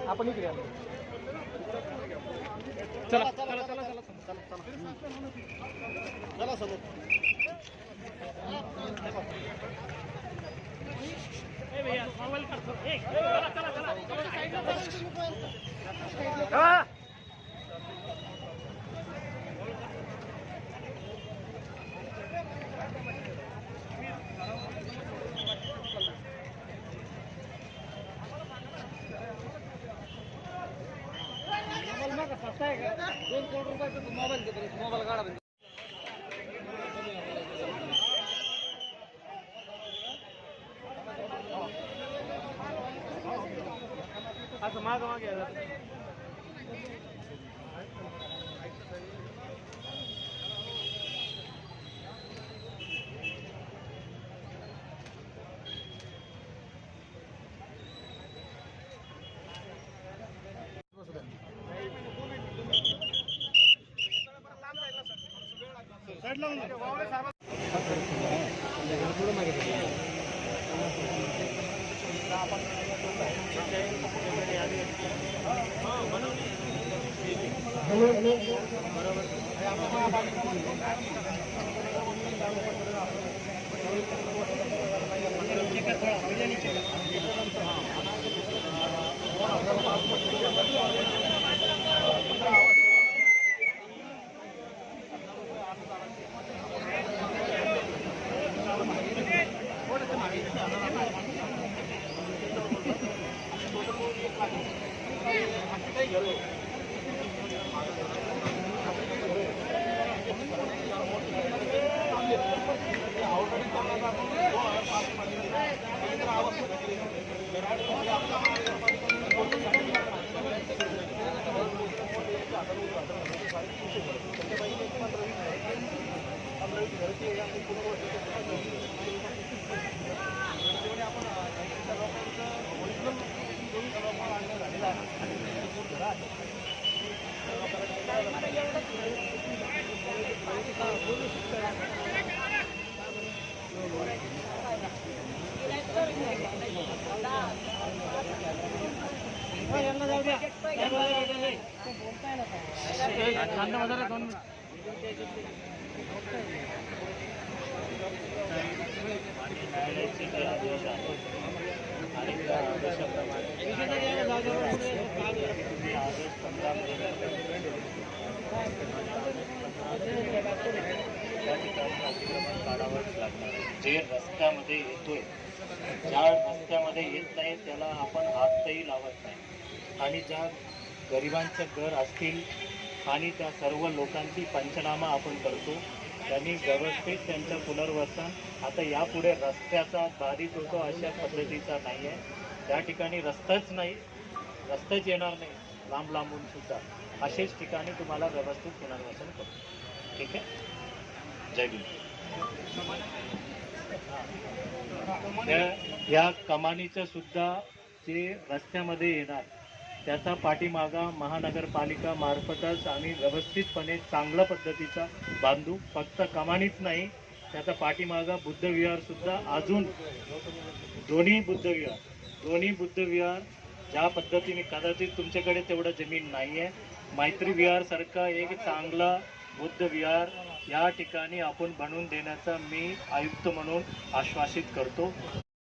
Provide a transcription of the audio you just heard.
आपण इकडे आलो. चला चला चला चला चला समोर. ए भैया मोबाईल काढतो. चला चला चला साईडला चला. सस्ता आहे का? 2 कोटी रुपयाचा मोबाईल घेतो. मोबाईल काढा. असं माग मागे जे रस्त्यामध्ये येतोय, ज्या रस्त्यामध्ये येत नाही त्याला आपण हातही लावत नाही. आणि ज्या गरिबांचं घर असतील आणि त्या सर्व लोकांची पंचनामा आपण करतो, त्यांनी व्यवस्थित त्यांचं पुनर्वसन. आता यापुढे रस्त्याचा बाधित होतो अशा पद्धतीचा नाही आहे. त्या ठिकाणी रस्ताच नाही, रस्ताच येणार नाही लांब लांबून सुद्धा. असेच ठिकाणी तुम्हाला व्यवस्थित पुनर्वसन करतो. ठीक आहे. जय भीम. या कमानीचं सुद्धा जे रस्त्यामध्ये येणार त्याचा पाठीमागा महानगरपालिका मार्फतच आम्ही व्यवस्थितपणे चांगल्या पद्धतीचा बांधू. फक्त कमानीच नाही, त्याचा पाठीमागा बुद्धविहार सुद्धा अजून दोन्ही बुद्धविहार ज्या पद्धतीने, कदाचित तुमच्याकडे तेवढं जमीन नाही आहे, मैत्री विहार सारखा एक चांगला बुद्धविहार या ठिकाणी आपण बनवून देण्याचा मी आयुक्त म्हणून आश्वासित करतो.